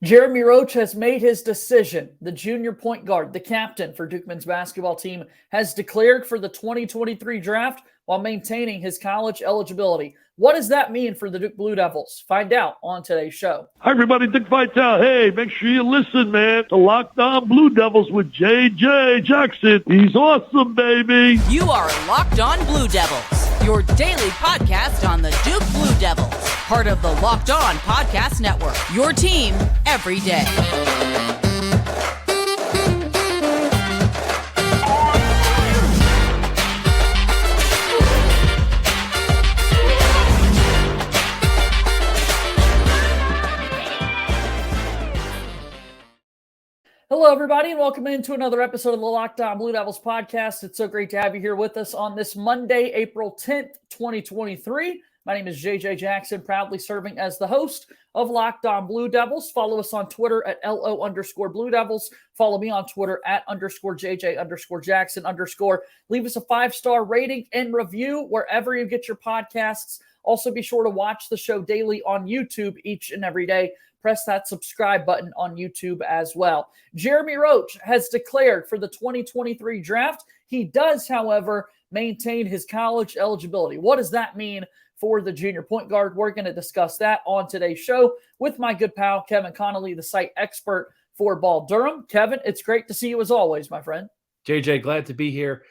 Jeremy Roach has made his decision. The junior point guard, the captain for Duke men's basketball team, has declared for the 2023 draft while maintaining his college eligibility. What does that mean for the Duke Blue Devils? Find out on today's show. Hi, everybody. Dick Vitale. Hey, make sure you listen, man, to Locked On Blue Devils with J.J. Jackson. He's awesome, baby. You are Locked On Blue Devils, your daily podcast on the Duke Blue Devils, part of the Locked On Podcast Network, your team every day. Hello, everybody, and welcome into another episode of the Locked On Blue Devils podcast. It's so great to have you here with us on this Monday, April 10th, 2023. My name is JJ Jackson, proudly serving as the host of Locked On Blue Devils. Follow us on Twitter at LO_Blue Devils. Follow me on Twitter at _JJ_Jackson_. Leave us a 5-star rating and review wherever you get your podcasts. Also, be sure to watch the show daily on YouTube each and every day. Press that subscribe button on YouTube as well. Jeremy Roach has declared for the 2023 draft. He does, however, maintain his college eligibility. What does that mean for the junior point guard? We're going to discuss that on today's show with my good pal, Kevin Connelly, the site expert for Ball Durham. Kevin, it's great to see you as always, my friend. JJ, glad to be here.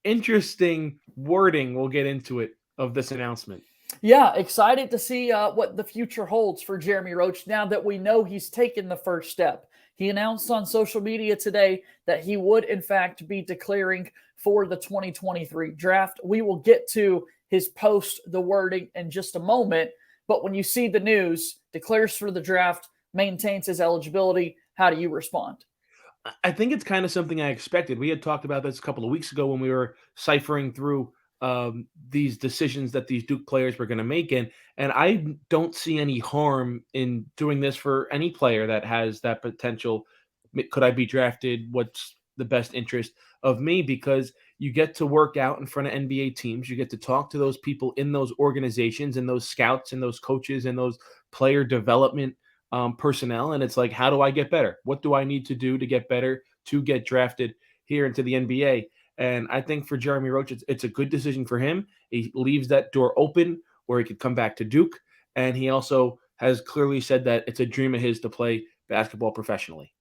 Interesting wording, we'll get into it, of this announcement. Yeah, excited to see what the future holds for Jeremy Roach now that we know he's taken the first step. He announced on social media today that he would, in fact, be declaring for the 2023 draft. We will get to his post, the wording, in just a moment. But when you see the news, declares for the draft, maintains his eligibility, how do you respond? I think it's kind of something I expected. We had talked about this a couple of weeks ago when we were ciphering through these decisions that these Duke players were going to make. And I don't see any harm in doing this for any player that has that potential. Could I be drafted? What's the best interest of me? Because you get to work out in front of NBA teams. You get to talk to those people in those organizations and those scouts and those coaches and those player development personnel. And it's like, how do I get better? What do I need to do to get better, to get drafted here into the NBA? And I think for Jeremy Roach, it's a good decision for him. He leaves that door open where he could come back to Duke. And he also has clearly said that it's a dream of his to play basketball professionally.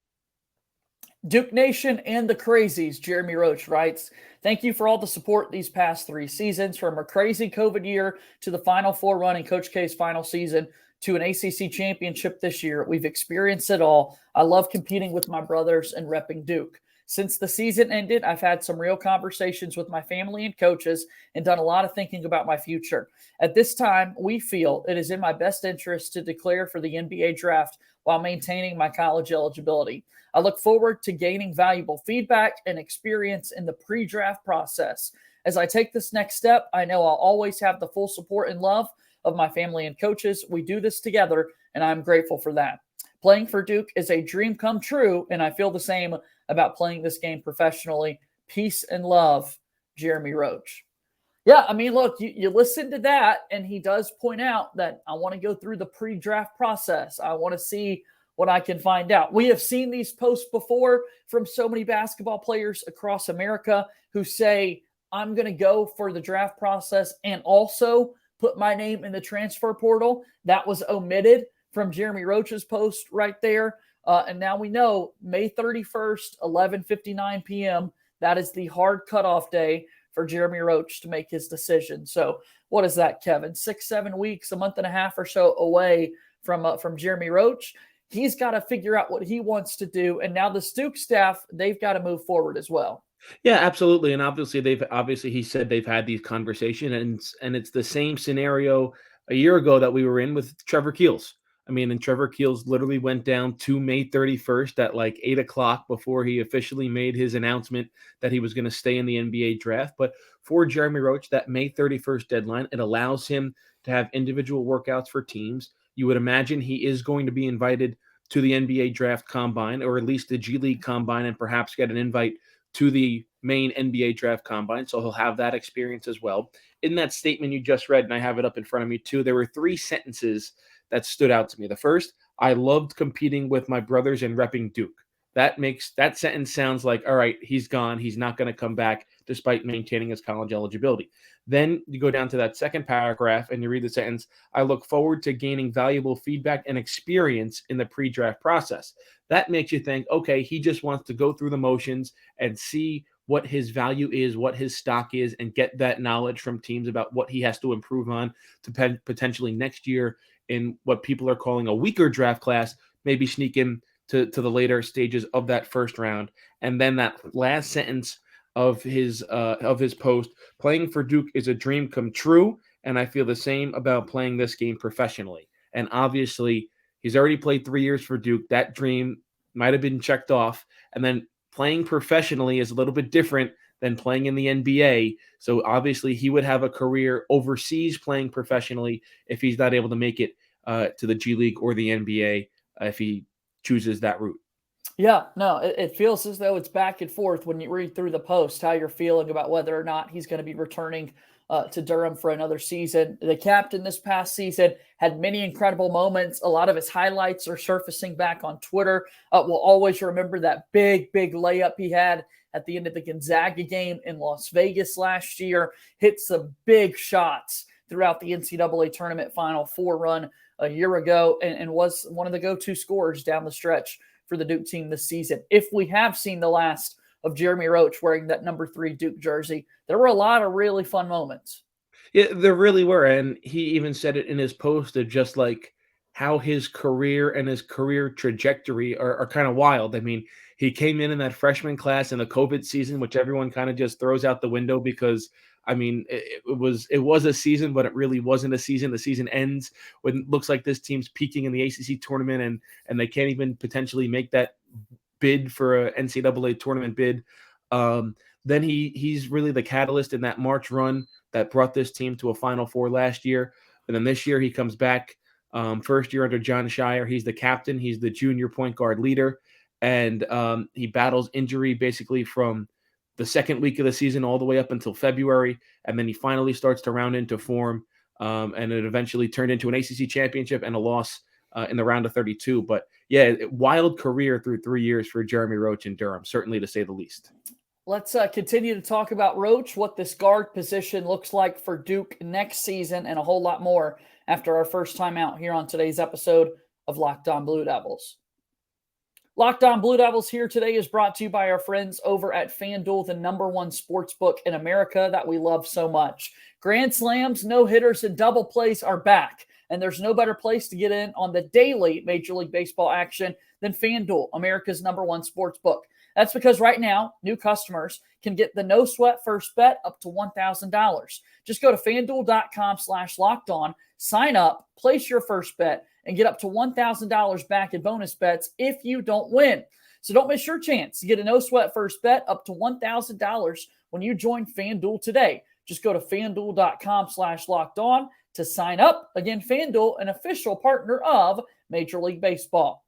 Duke Nation and the Crazies, Jeremy Roach writes, thank you for all the support these past 3 seasons, from a crazy COVID year to the Final Four run in Coach K's final season to an ACC championship this year. We've experienced it all. I love competing with my brothers and repping Duke. Since the season ended, I've had some real conversations with my family and coaches and done a lot of thinking about my future. At this time, we feel it is in my best interest to declare for the NBA draft while maintaining my college eligibility. I look forward to gaining valuable feedback and experience in the pre-draft process. As I take this next step, I know I'll always have the full support and love of my family and coaches. We do this together, and I'm grateful for that. Playing for Duke is a dream come true, and I feel the same about playing this game professionally. Peace and love, Jeremy Roach. Yeah, I mean, look, you listen to that, and he does point out that I want to go through the pre-draft process. I want to see what I can find out. We have seen these posts before from so many basketball players across America who say, I'm going to go for the draft process and also put my name in the transfer portal. That was omitted from Jeremy Roach's post right there. And now we know May 31st, 11:59 p.m., that is the hard cutoff day for Jeremy Roach to make his decision. So what is that, Kevin? 6-7 weeks, a month and a half or so away from Jeremy Roach. He's got to figure out what he wants to do. And now the Duke staff, they've got to move forward as well. Yeah, absolutely. And obviously he said they've had these conversations, and it's the same scenario a year ago that we were in with Trevor Keels. I mean, and Trevor Keels literally went down to May 31st at like 8 o'clock before he officially made his announcement that he was going to stay in the NBA draft. But for Jeremy Roach, that May 31st deadline, it allows him to have individual workouts for teams. You would imagine he is going to be invited to the NBA draft combine, or at least the G League combine, and perhaps get an invite to the main NBA draft combine. So he'll have that experience as well. In that statement you just read, and I have it up in front of me too, there were 3 sentences that stood out to me. The first, I loved competing with my brothers and repping Duke. That sentence sounds like, all right, he's gone. He's not going to come back despite maintaining his college eligibility. Then you go down to that second paragraph and you read the sentence, I look forward to gaining valuable feedback and experience in the pre-draft process. That makes you think, okay, he just wants to go through the motions and see what his value is, what his stock is, and get that knowledge from teams about what he has to improve on to potentially next year in what people are calling a weaker draft class, maybe sneak in to the later stages of that first round. And then that last sentence of his post, playing for Duke is a dream come true, and I feel the same about playing this game professionally. And obviously, he's already played 3 years for Duke. That dream might have been checked off. And then playing professionally is a little bit different than playing in the NBA. So obviously, he would have a career overseas playing professionally if he's not able to make it to the G League or the NBA if he chooses that route. Yeah, no, it feels as though it's back and forth when you read through the post, how you're feeling about whether or not he's going to be returning to Durham for another season. The captain this past season had many incredible moments. A lot of his highlights are surfacing back on Twitter. We'll always remember that big layup he had at the end of the Gonzaga game in Las Vegas last year. Hit some big shots throughout the NCAA tournament Final Four run a year ago and was one of the go-to scorers down the stretch for the Duke team this season. If we have seen the last of Jeremy Roach wearing that number 3 Duke jersey, there were a lot of really fun moments. Yeah, there really were. And he even said it in his post of just like how his career and his career trajectory are kind of wild. I mean, he came in that freshman class in the COVID season, which everyone kind of just throws out the window because I mean, it was a season, but it really wasn't a season. The season ends when it looks like this team's peaking in the ACC tournament, and they can't even potentially make that bid for an NCAA tournament bid. Then he's really the catalyst in that March run that brought this team to a Final Four last year. And then this year he comes back, first year under John Shire. He's the captain. He's the junior point guard leader, and he battles injury basically from the second week of the season all the way up until February, and then he finally starts to round into form, and it eventually turned into an ACC championship and a loss in the round of 32. But yeah, wild career through 3 years for Jeremy Roach in Durham, certainly to say the least. Let's continue to talk about Roach, what this guard position looks like for Duke next season, and a whole lot more after our first time out here on today's episode of Locked On Blue Devils. Locked On Blue Devils here today is brought to you by our friends over at FanDuel, the #1 sports book in America that we love so much. Grand slams, no-hitters, and double plays are back, and there's no better place to get in on the daily Major League Baseball action than FanDuel, America's #1 sports book. That's because right now, new customers can get the no-sweat first bet up to $1,000. Just go to FanDuel.com/lockedon, sign up, place your first bet, and get up to $1,000 back in bonus bets if you don't win. So don't miss your chance to get a no-sweat first bet up to $1,000 when you join FanDuel today. Just go to FanDuel.com/lockedon to sign up. Again, FanDuel, an official partner of Major League Baseball.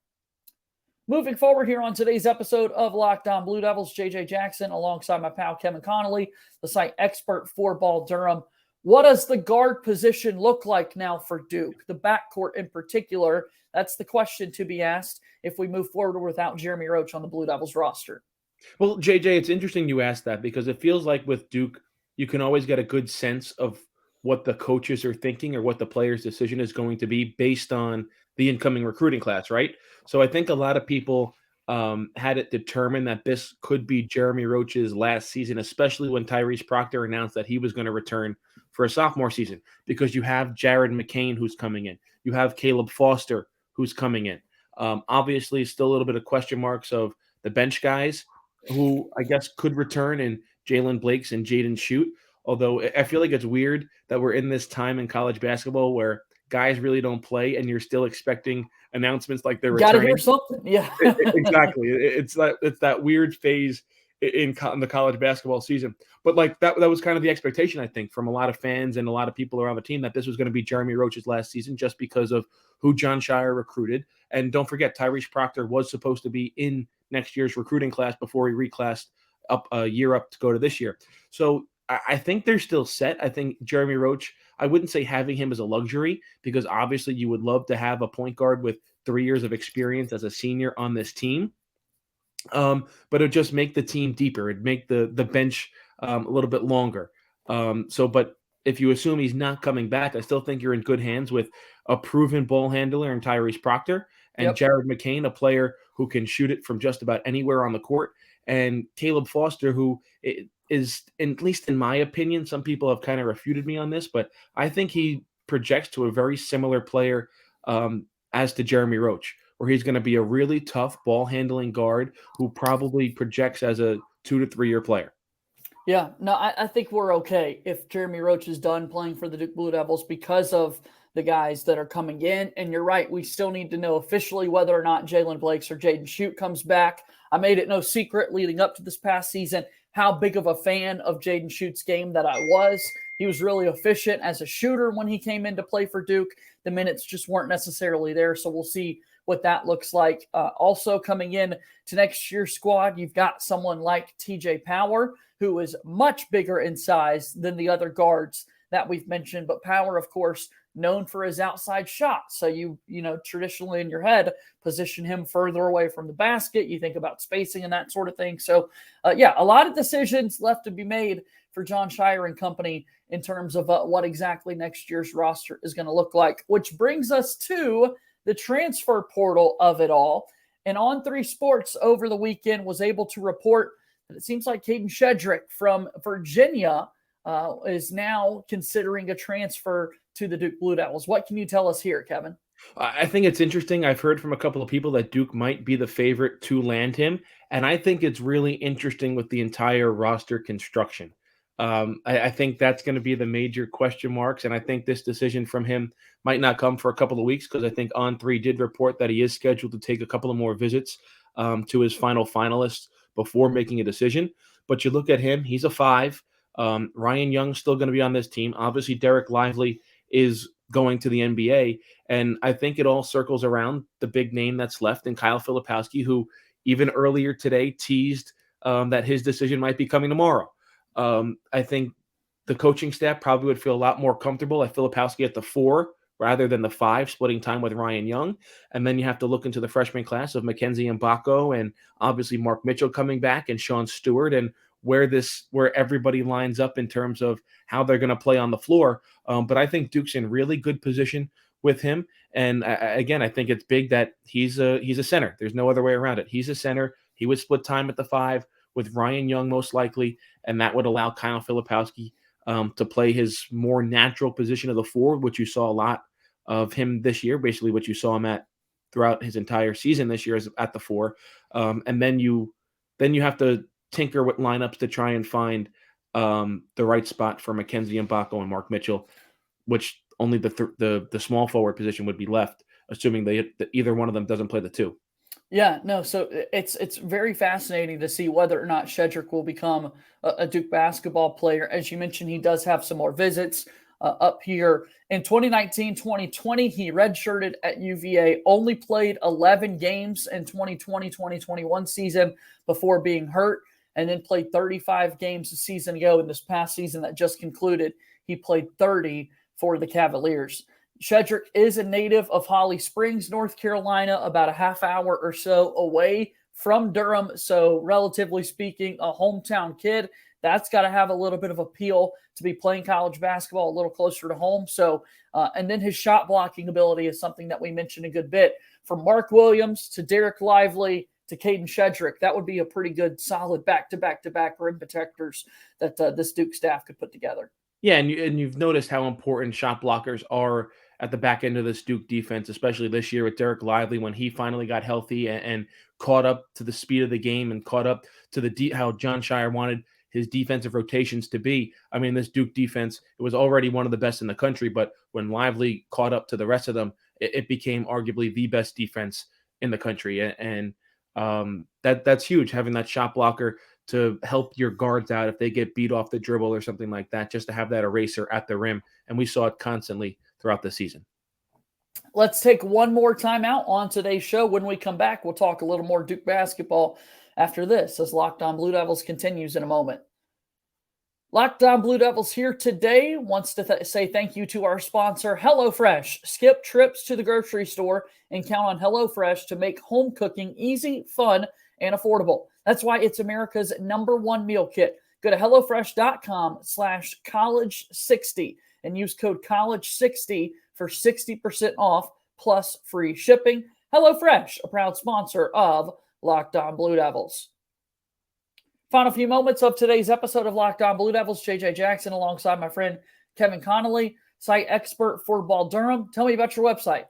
Moving forward here on today's episode of Locked On Blue Devils, JJ Jackson alongside my pal Kevin Connelly, the site expert for Ball Durham. What does the guard position look like now for Duke? The backcourt in particular, that's the question to be asked if we move forward without Jeremy Roach on the Blue Devils roster. Well, JJ, it's interesting you asked that because it feels like with Duke, you can always get a good sense of what the coaches are thinking or what the player's decision is going to be based on the incoming recruiting class, right? So I think a lot of people had it determined that this could be Jeremy Roach's last season, especially when Tyrese Proctor announced that he was going to return for a sophomore season, because you have Jared McCain who's coming in. You have Caleb Foster who's coming in. Obviously, still a little bit of question marks of the bench guys who I guess could return, and Jalen Blakes and Jaden Shoot. Although I feel like it's weird that we're in this time in college basketball where guys really don't play and you're still expecting announcements like they're returning. Got to hear something. Yeah, exactly. It's that weird phase in the college basketball season. But like that was kind of the expectation, I think, from a lot of fans and a lot of people around the team, that this was going to be Jeremy Roach's last season just because of who John Shire recruited. And don't forget, Tyrese Proctor was supposed to be in next year's recruiting class before he reclassed up a year up to go to this year. So I think they're still set. I think Jeremy Roach, I wouldn't say having him as a luxury, because obviously you would love to have a point guard with 3 years of experience as a senior on this team. But it'd just make the team deeper. It'd make the bench a little bit longer. But if you assume he's not coming back, I still think you're in good hands with a proven ball handler in Tyrese Proctor and Yep. Jared McCain, a player who can shoot it from just about anywhere on the court, and Caleb Foster, who is, at least in my opinion, some people have kind of refuted me on this, but I think he projects to a very similar player as to Jeremy Roach, where he's going to be a really tough ball handling guard who probably projects as a 2 to 3 year player. Yeah, no, I think we're okay if Jeremy Roach is done playing for the Duke Blue Devils because of the guys that are coming in. And you're right, we still need to know officially whether or not Jalen Blakes or Jaden Schutt comes back. I made it no secret leading up to this past season how big of a fan of Jaden Schutt's game that I was. He was really efficient as a shooter when he came in to play for Duke. The minutes just weren't necessarily there, so we'll see what that looks like. Also coming in to next year's squad, you've got someone like TJ Power, who is much bigger in size than the other guards that we've mentioned. But Power, of course, known for his outside shot. So you traditionally in your head, position him further away from the basket. You think about spacing and that sort of thing. So, a lot of decisions left to be made for John Shire and company in terms of what exactly next year's roster is going to look like, which brings us to the transfer portal of it all. And On3 Sports over the weekend was able to report that it seems like Caden Shedrick from Virginia is now considering a transfer to the Duke Blue Devils. What can you tell us here, Kevin? I think it's interesting. I've heard from a couple of people that Duke might be the favorite to land him. And I think it's really interesting with the entire roster construction. I think that's going to be the major question marks. And I think this decision from him might not come for a couple of weeks, because I think On3 did report that he is scheduled to take a couple of more visits to his final finalists before making a decision. But you look at him, he's a 5. Ryan Young's still going to be on this team. Obviously, Derek Lively is going to the NBA. And I think it all circles around the big name that's left in Kyle Filipowski, who even earlier today teased that his decision might be coming tomorrow. I think the coaching staff probably would feel a lot more comfortable at Filipowski at the 4 rather than the 5, splitting time with Ryan Young. And then you have to look into the freshman class of Mackenzie Mbako and obviously Mark Mitchell coming back and Sean Stewart, and where everybody lines up in terms of how they're going to play on the floor. But I think Duke's in really good position with him. And again, I think it's big that he's a center. There's no other way around it. He's a center. He would split time at the 5 with Ryan Young most likely, and that would allow Kyle Filipowski to play his more natural position of the 4, which you saw a lot of him this year, basically what you saw him at throughout his entire season this year is at the 4. And then you have to tinker with lineups to try and find the right spot for Mackenzie Mbako and Mark Mitchell, which only the small forward position would be left, assuming either one of them doesn't play the 2. Yeah, no, so it's very fascinating to see whether or not Shedrick will become a Duke basketball player. As you mentioned, he does have some more visits up here. In 2019-2020, he redshirted at UVA, only played 11 games in 2020-2021 season before being hurt, and then played 35 games a season ago. In this past season that just concluded, he played 30 for the Cavaliers. Shedrick is a native of Holly Springs, North Carolina, about a half hour or so away from Durham. So relatively speaking, a hometown kid. That's got to have a little bit of appeal to be playing college basketball a little closer to home. So, and then his shot blocking ability is something that we mentioned a good bit. From Mark Williams to Derek Lively to Caden Shedrick, that would be a pretty good, solid back-to-back-to-back rim protectors that this Duke staff could put together. Yeah, and you've noticed how important shot blockers are at the back end of this Duke defense, especially this year with Derek Lively when he finally got healthy and caught up to the speed of the game and caught up to how John Shire wanted his defensive rotations to be. I mean, this Duke defense, it was already one of the best in the country, but when Lively caught up to the rest of them, it became arguably the best defense in the country. And that's huge, having that shot blocker to help your guards out if they get beat off the dribble or something like that, just to have that eraser at the rim. And we saw it constantly throughout the season. Let's take one more time out on today's show. When we come back, we'll talk a little more Duke basketball after this, as Locked On Blue Devils continues in a moment. Locked On Blue Devils here today wants to say thank you to our sponsor, HelloFresh. Skip trips to the grocery store and count on HelloFresh to make home cooking easy, fun, and affordable. That's why it's America's #1 meal kit. Go to HelloFresh.com/college60 and use code college60 for 60% off plus free shipping. HelloFresh, a proud sponsor of Locked On Blue Devils. Final few moments of today's episode of Locked On Blue Devils. JJ Jackson alongside my friend Kevin Connelly, site expert for Ball Durham. Tell me about your website.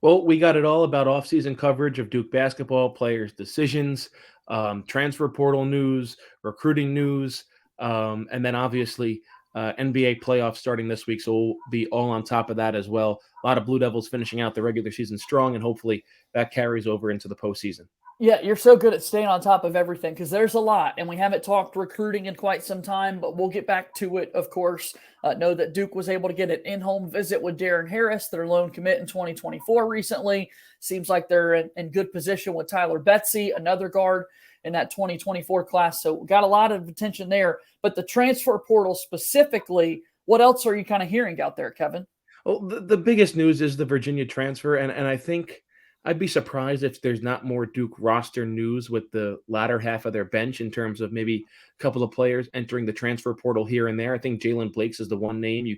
Well, we got it all about offseason coverage of Duke basketball, players' decisions, transfer portal news, recruiting news, and then obviously NBA playoffs starting this week. So we'll be all on top of that as well. A lot of Blue Devils finishing out the regular season strong, and hopefully that carries over into the postseason. Yeah, you're so good at staying on top of everything because there's a lot, and we haven't talked recruiting in quite some time, but we'll get back to it, of course. Know that Duke was able to get an in-home visit with Darren Harris, their lone commit in 2024 recently. Seems like they're in good position with Tyler Betsy, another guard in that 2024 class. So got a lot of attention there. But the transfer portal specifically, what else are you kind of hearing out there, Kevin? Well, the biggest news is the Virginia transfer, and I think I'd be surprised if there's not more Duke roster news with the latter half of their bench in terms of maybe a couple of players entering the transfer portal here and there. I think Jalen Blakes is the one name you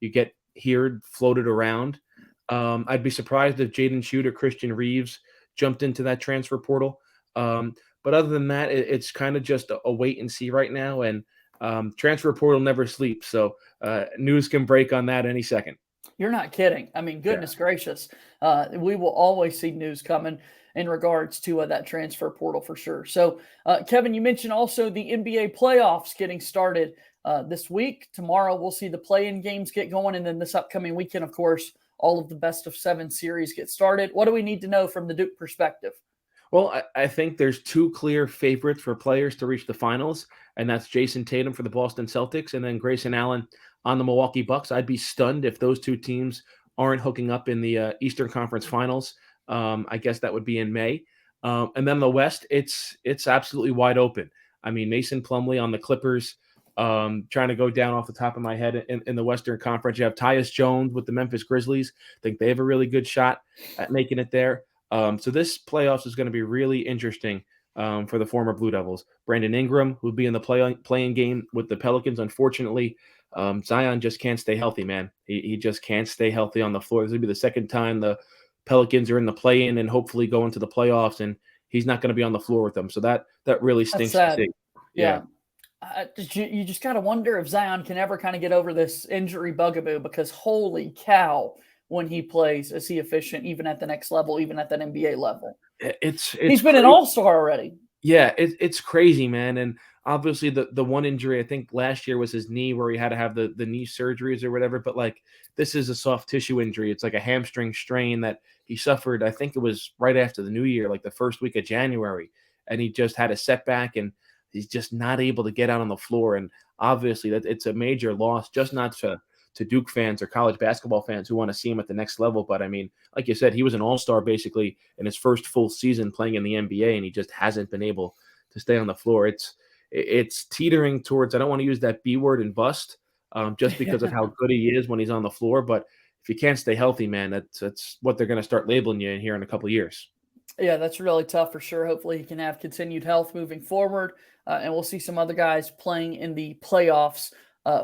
get here floated around. I'd be surprised if Jaden Schutt or Christian Reeves jumped into that transfer portal. But other than that, it's kind of just a wait and see right now. And transfer portal never sleeps. So news can break on that any second. You're not kidding. I mean, goodness gracious. We will always see news coming in regards to that transfer portal for sure. So, Kevin, you mentioned also the NBA playoffs getting started this week. Tomorrow we'll see the play-in games get going. And then this upcoming weekend, of course, all of the best-of-7 series get started. What do we need to know from the Duke perspective? Well, I think there's two clear favorites for players to reach the finals, and that's Jason Tatum for the Boston Celtics and then Grayson Allen on the Milwaukee Bucks. I'd be stunned if those two teams aren't hooking up in the Eastern Conference Finals. I guess that would be in May. And then the West, it's absolutely wide open. I mean, Mason Plumlee on the Clippers, trying to go down off the top of my head in the Western Conference. You have Tyus Jones with the Memphis Grizzlies. I think they have a really good shot at making it there. So this playoffs is going to be really interesting for the former Blue Devils. Brandon Ingram will be in the playing game with the Pelicans. Unfortunately, Zion just can't stay healthy, man. He just can't stay healthy on the floor. This will be the second time the Pelicans are in the play-in and hopefully go into the playoffs, and he's not going to be on the floor with them. So that really stinks to see. Yeah. You just got to wonder if Zion can ever kind of get over this injury bugaboo, because holy cow, when he plays, is he efficient even at the next level, even at that NBA level? He's been an all-star already. Yeah, it's crazy, man. And obviously the one injury I think last year was his knee, where he had to have the knee surgeries or whatever. But like, this is a soft tissue injury. It's like a hamstring strain that he suffered. I think it was right after the new year, like the first week of January. And he just had a setback, and he's just not able to get out on the floor. And obviously that it's a major loss, just not to Duke fans or college basketball fans who want to see him at the next level. But I mean, like you said, he was an all-star basically in his first full season playing in the NBA, and he just hasn't been able to stay on the floor. It's teetering towards, I don't want to use that B word and bust, just because of how good he is when he's on the floor. But if you can't stay healthy, man, that's what they're going to start labeling you in here in a couple of years. Yeah, that's really tough for sure. Hopefully he can have continued health moving forward, and we'll see some other guys playing in the playoffs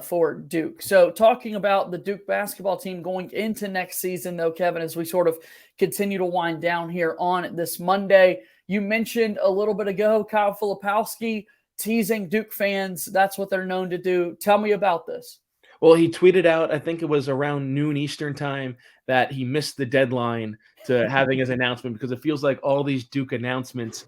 for Duke. So talking about the Duke basketball team going into next season, though, Kevin, as we sort of continue to wind down here on this Monday, you mentioned a little bit ago Kyle Filipowski teasing Duke fans. That's what they're known to do. Tell me about this. Well, he tweeted out, I think it was around noon Eastern time, that he missed the deadline to having his announcement, because it feels like all these Duke announcements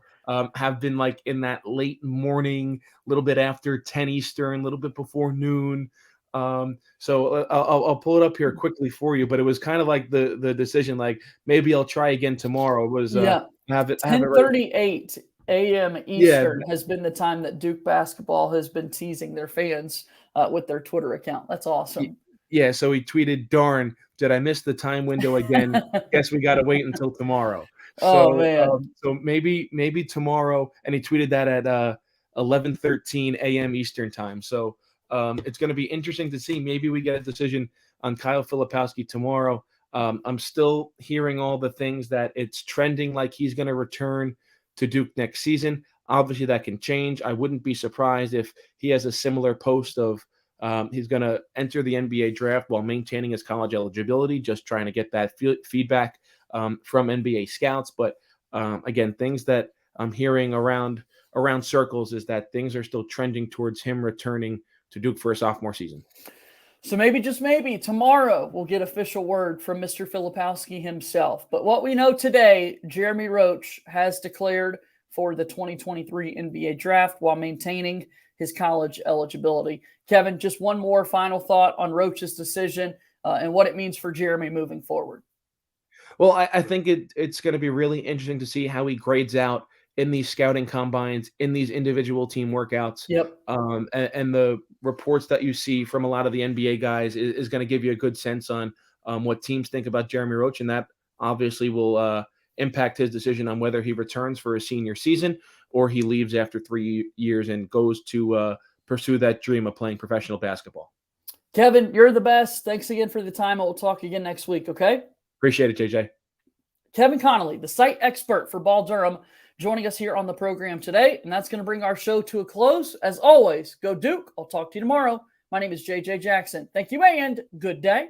have been like in that late morning, a little bit after 10 Eastern, a little bit before noon. So I'll pull it up here quickly for you, but it was kind of like the decision, like maybe I'll try again tomorrow. It was 10:38 a.m. Eastern has been the time that Duke basketball has been teasing their fans with their Twitter account. That's awesome. Yeah, so he tweeted, "Darn, did I miss the time window again? Guess we got to wait until tomorrow." So, man. So maybe tomorrow, and he tweeted that at 11:13 a.m. Eastern time. So it's going to be interesting to see. Maybe we get a decision on Kyle Filipowski tomorrow. I'm still hearing all the things that it's trending like he's going to return to Duke next season. Obviously, that can change. I wouldn't be surprised if he has a similar post of he's going to enter the NBA draft while maintaining his college eligibility, just trying to get that feedback from NBA scouts. But again, things that I'm hearing around circles is that things are still trending towards him returning to Duke for a sophomore season. So maybe, just maybe, tomorrow we'll get official word from Mr. Filipowski himself. But what we know today, Jeremy Roach has declared for the 2023 NBA draft while maintaining his college eligibility. Kevin, just one more final thought on Roach's decision and what it means for Jeremy moving forward. Well, I think it's going to be really interesting to see how he grades out in these scouting combines, in these individual team workouts. Yep. And the reports that you see from a lot of the NBA guys is going to give you a good sense on what teams think about Jeremy Roach, and that obviously will impact his decision on whether he returns for his senior season or he leaves after 3 years and goes to pursue that dream of playing professional basketball. Kevin, you're the best. Thanks again for the time. We'll talk again next week, okay? Appreciate it, JJ. Kevin Connelly, the site expert for Ball Durham, joining us here on the program today. And that's going to bring our show to a close. As always, go Duke. I'll talk to you tomorrow. My name is JJ Jackson. Thank you and good day.